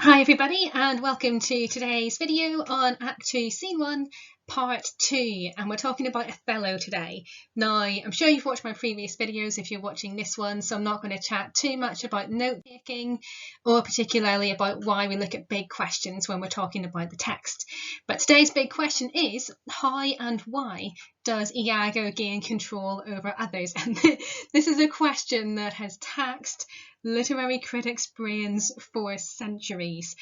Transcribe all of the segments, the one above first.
Hi everybody, and welcome to today's video on Act 2 Scene 1 Part 2, and we're talking about Othello today. Now, I'm sure you've watched my previous videos if you're watching this one, so I'm not going to chat too much about note-taking or particularly about why we look at big questions when we're talking about the text. But today's big question is, how and why does Iago gain control over others? And this is a question that has taxed literary critics' brains for centuries.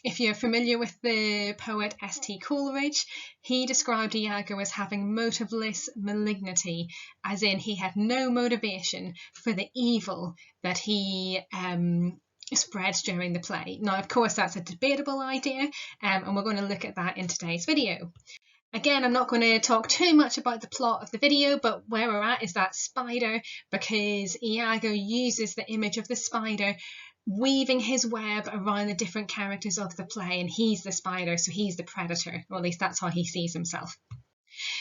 If you're familiar with the poet S.T. Coleridge, he described Iago as having motiveless malignity, as in he had no motivation for the evil that he spreads during the play. Now, of course, that's a debatable idea, and we're going to look at that in today's video. Again, I'm not going to talk too much about the plot of the video, but where we're at is that spider, because Iago uses the image of the spider weaving his web around the different characters of the play, and he's the spider, so he's the predator, or at least that's how he sees himself.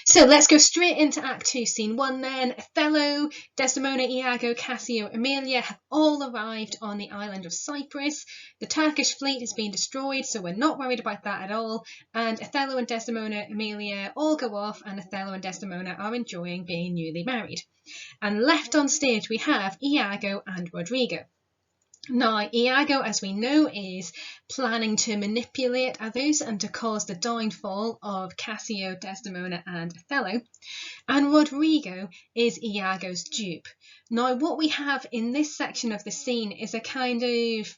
So let's go straight into Act 2, Scene 1 then. Othello, Desdemona, Iago, Cassio, Emilia have all arrived on the island of Cyprus. The Turkish fleet has been destroyed, so we're not worried about that at all. And Othello and Desdemona, Emilia all go off, and Othello and Desdemona are enjoying being newly married. And left on stage we have Iago and Rodrigo. Now, Iago, as we know, is planning to manipulate others and to cause the downfall of Cassio, Desdemona and Othello, and Rodrigo is Iago's dupe. Now, what we have in this section of the scene is a kind of,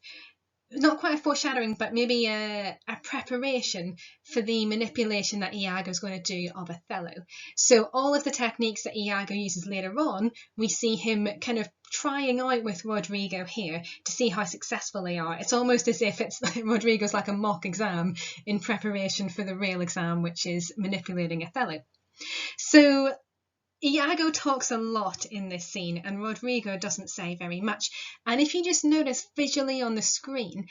not quite a foreshadowing, but maybe a preparation for the manipulation that Iago is going to do of Othello. So all of the techniques that Iago uses later on, we see him kind of trying out with Rodrigo here to see how successful they are. It's almost as if it's Rodrigo's like a mock exam in preparation for the real exam, which is manipulating Othello. So Iago talks a lot in this scene and Rodrigo doesn't say very much. And if you just notice visually on the screen,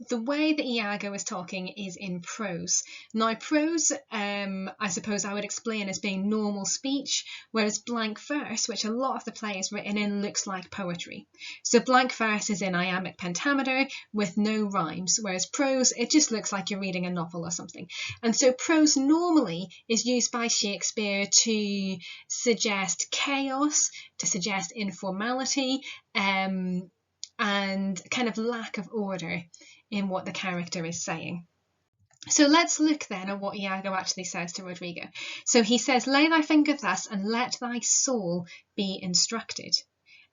the way that Iago is talking is in prose. Now, prose, I suppose I would explain as being normal speech, whereas blank verse, which a lot of the play is written in, looks like poetry. So blank verse is in iambic pentameter with no rhymes, whereas prose, it just looks like you're reading a novel or something. And so prose normally is used by Shakespeare to suggest chaos, to suggest informality, and kind of lack of order in what the character is saying. So let's look then at what Iago actually says to Rodrigo. So he says, "Lay thy finger thus and let thy soul be instructed."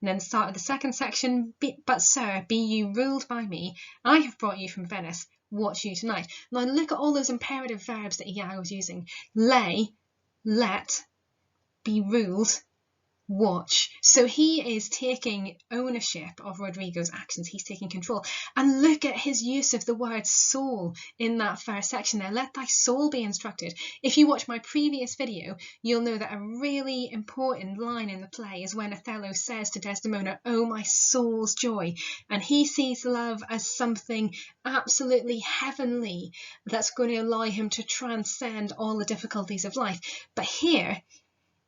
And then start of the second section, "But sir, be you ruled by me. I have brought you from Venice. Watch you tonight." Now look at all those imperative verbs that Iago is using. Lay, let, be ruled, watch. So he is taking ownership of Rodrigo's actions. He's taking control. And look at his use of the word soul in that first section there. Let thy soul be instructed. If you watch my previous video, you'll know that a really important line in the play is when Othello says to Desdemona, "Oh, my soul's joy." And he sees love as something absolutely heavenly that's going to allow him to transcend all the difficulties of life. But here,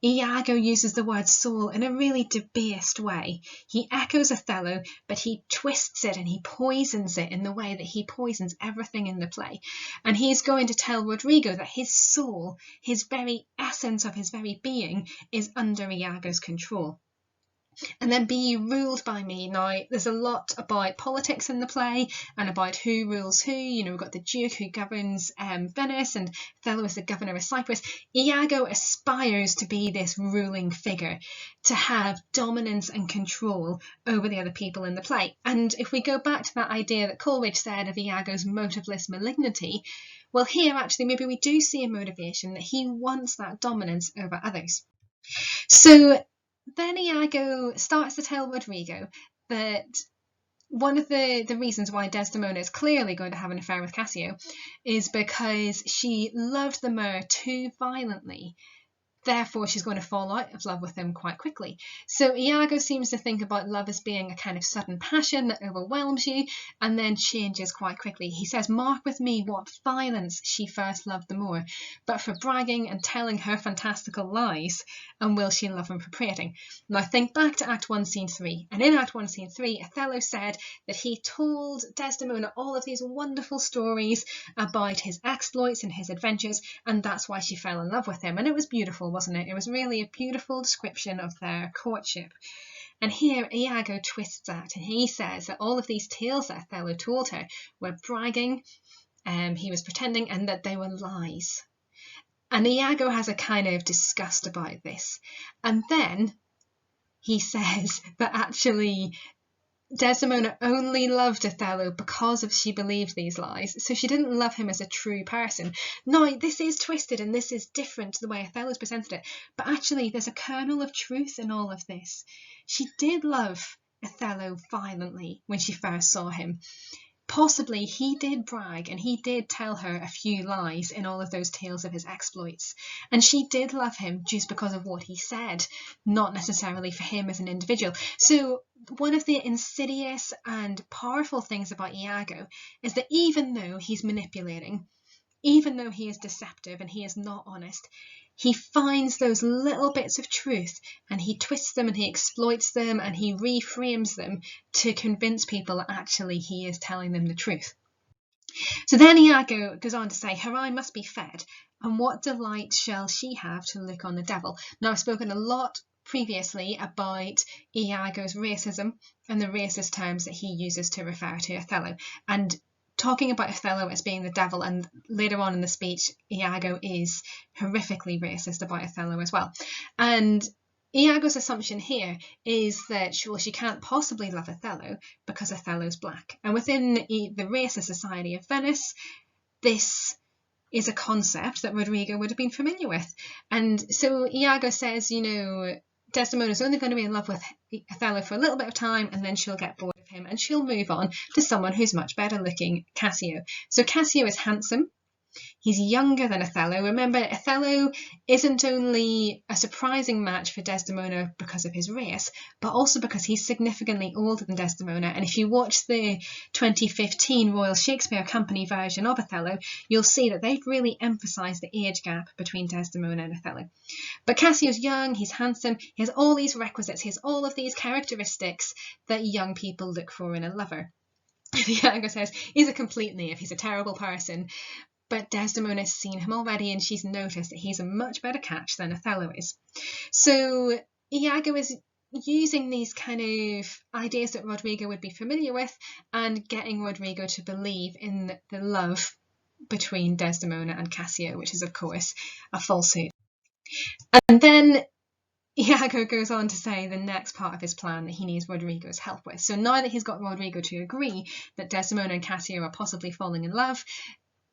Iago uses the word soul in a really debased way. He echoes Othello, but he twists it and he poisons it in the way that he poisons everything in the play. And he's going to tell Rodrigo that his soul, his very essence of his very being, is under Iago's control. And then "be you ruled by me." Now, there's a lot about politics in the play and about who rules who. You know, we've got the Duke who governs Venice, and Othello is the governor of Cyprus. Iago aspires to be this ruling figure, to have dominance and control over the other people in the play. And if we go back to that idea that Coleridge said of Iago's motiveless malignity, well, here actually maybe we do see a motivation that he wants that dominance over others. So then Iago starts to tell Rodrigo that one of the reasons why Desdemona is clearly going to have an affair with Cassio is because she loved the myrrh too violently therefore she's going to fall out of love with him quite quickly. So Iago seems to think about love as being a kind of sudden passion that overwhelms you and then changes quite quickly. He says, "Mark with me what violence she first loved the more, but for bragging and telling her fantastical lies, and will she love him for prating." Now think back to Act 1, Scene 3, and in Act 1, Scene 3, Othello said that he told Desdemona all of these wonderful stories about his exploits and his adventures, and that's why she fell in love with him. And it was beautiful, wasn't it? It was really a beautiful description of their courtship. And here Iago twists that, and he says that all of these tales that Othello told her were bragging, he was pretending, and that they were lies. And Iago has a kind of disgust about this. And then he says that actually Desdemona only loved Othello because she believed these lies, so she didn't love him as a true person. Now, this is twisted and this is different to the way Othello's presented it, but actually there's a kernel of truth in all of this. She did love Othello violently when she first saw him. Possibly he did brag and he did tell her a few lies in all of those tales of his exploits. And she did love him just because of what he said, not necessarily for him as an individual. So one of the insidious and powerful things about Iago is that even though he's manipulating, even though he is deceptive and he is not honest, he finds those little bits of truth and he twists them and he exploits them and he reframes them to convince people that actually he is telling them the truth. So then Iago goes on to say, "Her eye must be fed, and what delight shall she have to look on the devil?" Now, I've spoken a lot previously about Iago's racism and the racist terms that he uses to refer to Othello, and talking about Othello as being the devil, and later on in the speech Iago is horrifically racist about Othello as well. And Iago's assumption here is that she can't possibly love Othello because Othello's black. And within the racist society of Venice, this is a concept that Rodrigo would have been familiar with. And so Iago says, Desdemona's only going to be in love with Othello for a little bit of time, and then she'll get bored of him and she'll move on to someone who's much better looking, Cassio. So Cassio is handsome. He's younger than Othello. Remember, Othello isn't only a surprising match for Desdemona because of his race, but also because he's significantly older than Desdemona. And if you watch the 2015 Royal Shakespeare Company version of Othello, you'll see that they've really emphasised the age gap between Desdemona and Othello. But Cassio's young, he's handsome, he has all these requisites, he has all of these characteristics that young people look for in a lover. Iago says he's a complete knave, he's a terrible person. But Desdemona's seen him already and she's noticed that he's a much better catch than Othello is. So Iago is using these kind of ideas that Rodrigo would be familiar with and getting Rodrigo to believe in the love between Desdemona and Cassio, which is of course a falsehood. And then Iago goes on to say the next part of his plan that he needs Rodrigo's help with. So now that he's got Rodrigo to agree that Desdemona and Cassio are possibly falling in love,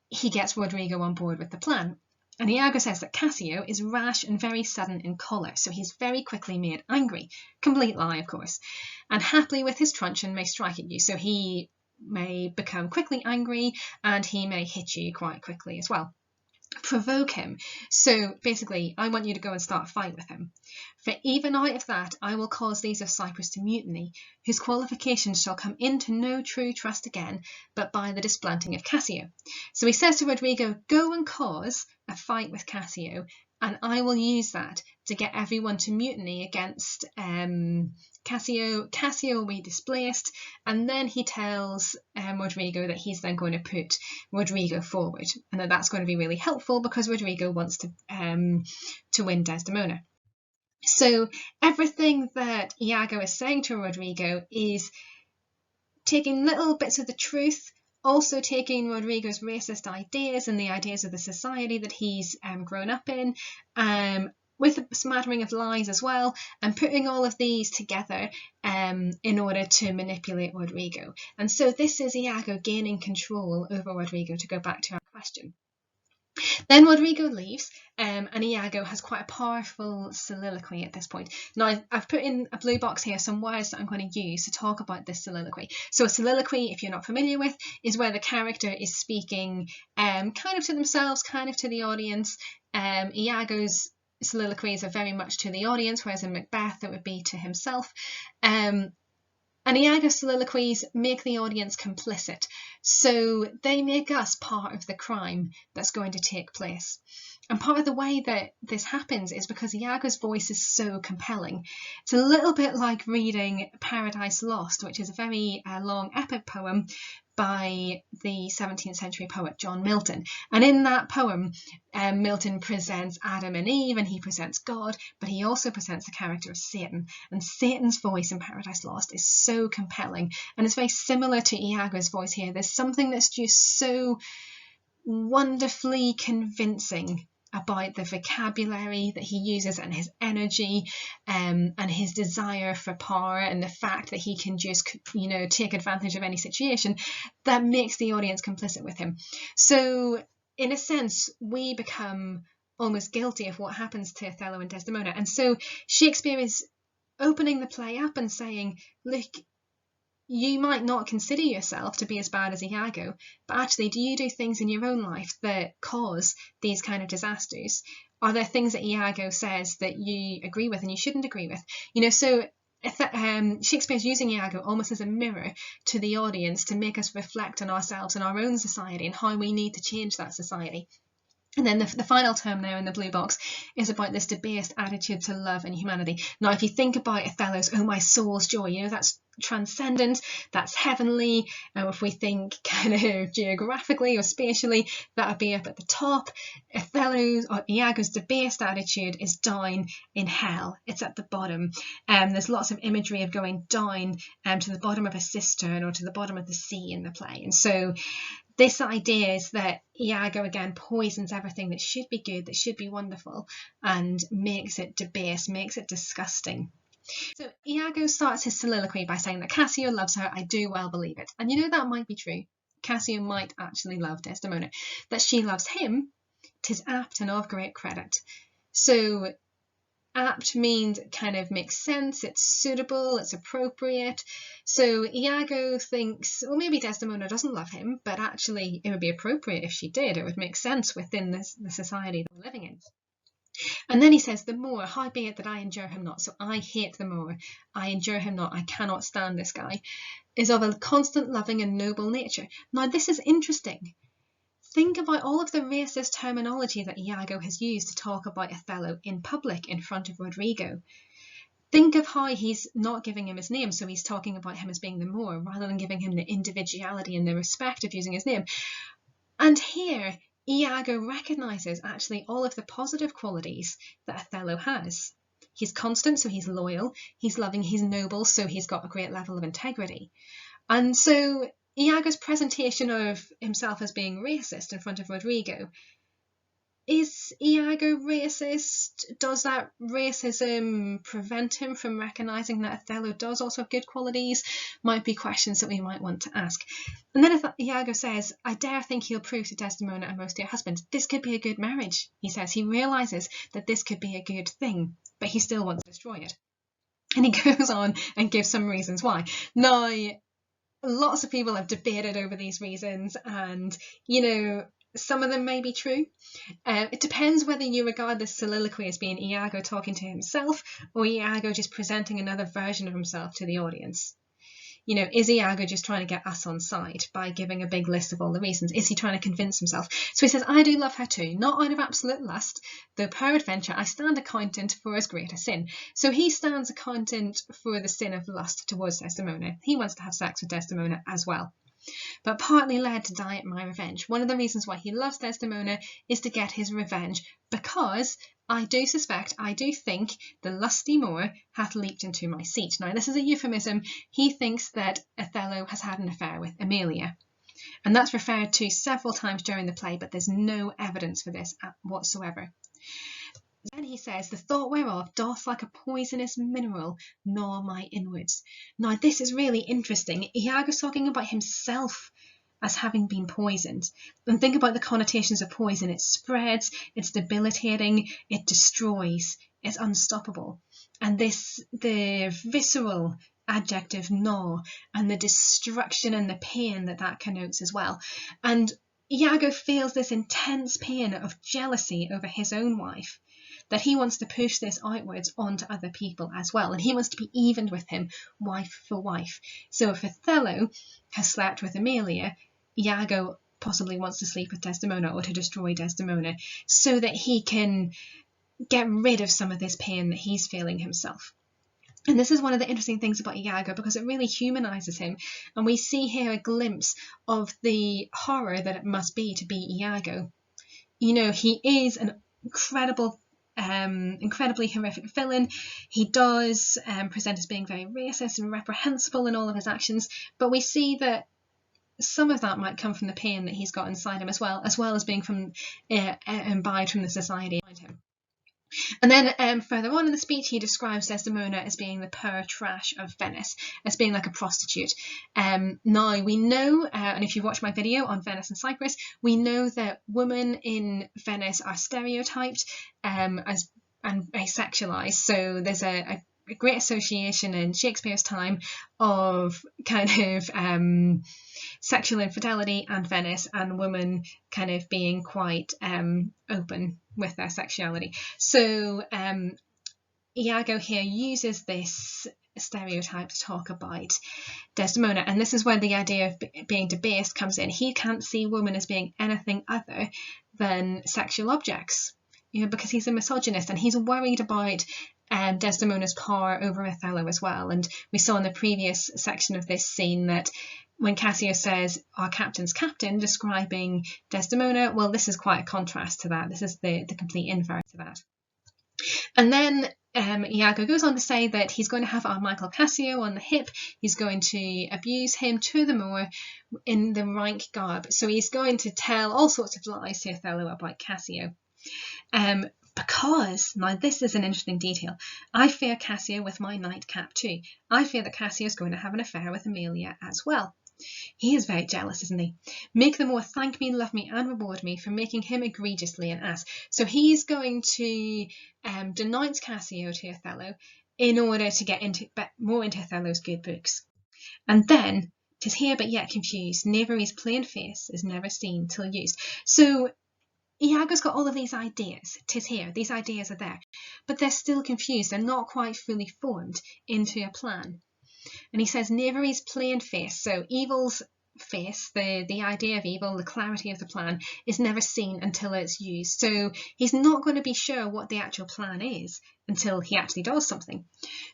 he gets Rodrigo on board with the plan. And Iago says that Cassio is rash and very sudden in choler, so he's very quickly made angry. Complete lie, of course. And happily with his truncheon may strike at you, so he may become quickly angry and he may hit you quite quickly as well. Provoke him. So basically, I want you to go and start a fight with him. For even out of that, I will cause these of Cyprus to mutiny, whose qualifications shall come into no true trust again, but by the displanting of Cassio. So he says to Rodrigo, go and cause a fight with Cassio, and I will use that to get everyone to mutiny against Cassio. Cassio will be displaced, and then he tells Rodrigo that he's then going to put Rodrigo forward, and that's going to be really helpful because Rodrigo wants to win Desdemona. So everything that Iago is saying to Rodrigo is taking little bits of the truth, also taking Rodrigo's racist ideas and the ideas of the society that he's grown up in, with a smattering of lies as well, and putting all of these together in order to manipulate Rodrigo. And so this is Iago gaining control over Rodrigo, to go back to our question. Then Rodrigo leaves, and Iago has quite a powerful soliloquy at this point. Now, I've put in a blue box here some words that I'm going to use to talk about this soliloquy. So a soliloquy, if you're not familiar with, is where the character is speaking kind of to themselves, kind of to the audience. Iago's soliloquies are very much to the audience, whereas in Macbeth it would be to himself. And Iago's soliloquies make the audience complicit, so they make us part of the crime that's going to take place. And part of the way that this happens is because Iago's voice is so compelling. It's a little bit like reading Paradise Lost, which is a very long epic poem by the 17th century poet John Milton. And in that poem, Milton presents Adam and Eve, and he presents God, but he also presents the character of Satan. And Satan's voice in Paradise Lost is so compelling, and it's very similar to Iago's voice here. There's something that's just so wonderfully convincing about the vocabulary that he uses, and his energy, and his desire for power, and the fact that he can just, take advantage of any situation, that makes the audience complicit with him. So in a sense, we become almost guilty of what happens to Othello and Desdemona. And so Shakespeare is opening the play up and saying, look, you might not consider yourself to be as bad as Iago, but actually, do you do things in your own life that cause these kind of disasters? Are there things that Iago says that you agree with and you shouldn't agree with? So Shakespeare's using Iago almost as a mirror to the audience to make us reflect on ourselves and our own society and how we need to change that society. And then the final term now in the blue box is about this debased attitude to love and humanity. Now, if you think about Othello's "Oh, my soul's joy," that's transcendent, that's heavenly. And if we think kind of geographically or spatially, that would be up at the top. Iago's debased attitude is down in hell. It's at the bottom. There's lots of imagery of going down to the bottom of a cistern or to the bottom of the sea in the play. And so this idea is that Iago again poisons everything that should be good, that should be wonderful, and makes it debased, makes it disgusting. So Iago starts his soliloquy by saying that Cassio loves her, I do well believe it. And that might be true. Cassio might actually love Desdemona. That she loves him, 'tis apt and of great credit. So apt means it kind of makes sense, it's suitable, it's appropriate. So Iago thinks, well, maybe Desdemona doesn't love him, but actually it would be appropriate if she did. It would make sense within the society that we're living in. And then he says, the Moor, howbeit that I endure him not. So I hate the Moor, I endure him not, I cannot stand this guy, is of a constant loving and noble nature. Now this is interesting. Think about all of the racist terminology that Iago has used to talk about Othello in public in front of Rodrigo. Think of how he's not giving him his name, so he's talking about him as being the Moor, rather than giving him the individuality and the respect of using his name. And here, Iago recognises actually all of the positive qualities that Othello has. He's constant, so he's loyal, he's loving, he's noble, so he's got a great level of integrity. And so Iago's presentation of himself as being racist in front of Rodrigo, is Iago racist? Does that racism prevent him from recognising that Othello does also have good qualities? Might be questions that we might want to ask. And then if Iago says, I dare think he'll prove to Desdemona and most dear husband, this could be a good marriage, he says. He realises that this could be a good thing, but he still wants to destroy it. And he goes on and gives some reasons why. Now, lots of people have debated over these reasons, and, some of them may be true. It depends whether you regard this soliloquy as being Iago talking to himself or Iago just presenting another version of himself to the audience. Is Iago just trying to get us on side by giving a big list of all the reasons? Is he trying to convince himself? So he says, I do love her too, not out of absolute lust, though peradventure I stand accountant for as great a sin. So he stands accountant for the sin of lust towards Desdemona. He wants to have sex with Desdemona as well, but partly led to die at my revenge. One of the reasons why he loves Desdemona is to get his revenge, because I do think the lusty Moor hath leaped into my seat. Now, this is a euphemism. He thinks that Othello has had an affair with Amelia, and that's referred to several times during the play, but there's no evidence for this whatsoever. Then he says, the thought whereof doth like a poisonous mineral gnaw my inwards. Now, this is really interesting. Iago's talking about himself as having been poisoned. And think about the connotations of poison. It spreads, it's debilitating, it destroys, it's unstoppable. And the visceral adjective gnaw, and the destruction and the pain that connotes as well. And Iago feels this intense pain of jealousy over his own wife, that he wants to push this outwards onto other people as well, and he wants to be even with him, wife for wife. So if Othello has slept with Emilia, Iago possibly wants to sleep with Desdemona, or to destroy Desdemona, so that he can get rid of some of this pain that he's feeling himself. And this is one of the interesting things about Iago, because it really humanises him, and we see here a glimpse of the horror that it must be to be Iago. You know, he is an incredibly horrific villain. He does present as being very racist and reprehensible in all of his actions, but we see that some of that might come from the pain that he's got inside him as well as being from imbibed from the society behind him. And then further on in the speech, he describes Desdemona as being the pure trash of Venice, as being like a prostitute. Now, we know, and if you watch my video on Venice and Cyprus, we know that women in Venice are stereotyped as and sexualized. So there's a great association in Shakespeare's time of kind of sexual infidelity and Venice, and women kind of being quite open with their sexuality. So Iago here uses this stereotype to talk about Desdemona, and this is where the idea of being debased comes in. He can't see women as being anything other than sexual objects, you know, because he's a misogynist, and he's worried about Desdemona's power over Othello as well. And we saw in the previous section of this scene that when Cassio says our captain's captain, describing Desdemona, well, this is quite a contrast to that. This is the complete inverse to that. And then Iago goes on to say that he's going to have our Michael Cassio on the hip. He's going to abuse him to the more in the rank garb. So he's going to tell all sorts of lies to Othello about Cassio. Because, now this is an interesting detail, I fear Cassio with my nightcap too. I fear that Cassio is going to have an affair with Emilia as well. He is very jealous, isn't he? Make the Moor thank me, love me, and reward me for making him egregiously an ass. So he's going to denounce Cassio to Othello in order to get more into Othello's good books. And then, 'tis here but yet confused, knavery's plain face is never seen till used. So Iago's got all of these ideas. 'Tis here, these ideas are there, but they're still confused. They're not quite fully formed into a plan. And he says knavery's plain face, so evil's face, the idea of evil, the clarity of the plan, is never seen until it's used. So he's not going to be sure what the actual plan is until he actually does something.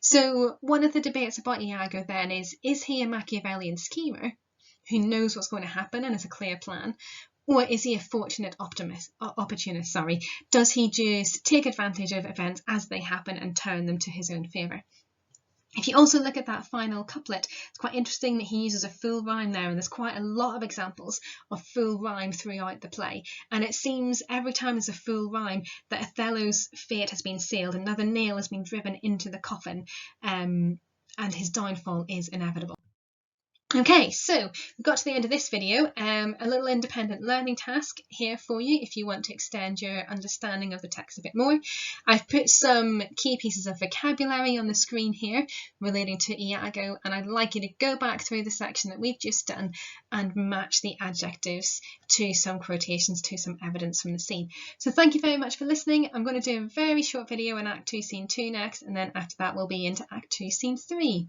So one of the debates about Iago then is he a Machiavellian schemer who knows what's going to happen and has a clear plan? Or is he a fortunate opportunist? Does he just take advantage of events as they happen and turn them to his own favour? If you also look at that final couplet, it's quite interesting that he uses a full rhyme there, and there's quite a lot of examples of full rhyme throughout the play. And it seems every time there's a full rhyme that Othello's fate has been sealed, another nail has been driven into the coffin, and his downfall is inevitable. Okay, so we've got to the end of this video. A little independent learning task here for you if you want to extend your understanding of the text a bit more. I've put some key pieces of vocabulary on the screen here relating to Iago, and I'd like you to go back through the section that we've just done and match the adjectives to some quotations, to some evidence from the scene. So thank you very much for listening. I'm going to do a very short video in Act 2, Scene 2 next, and then after that we'll be into Act 2, Scene 3.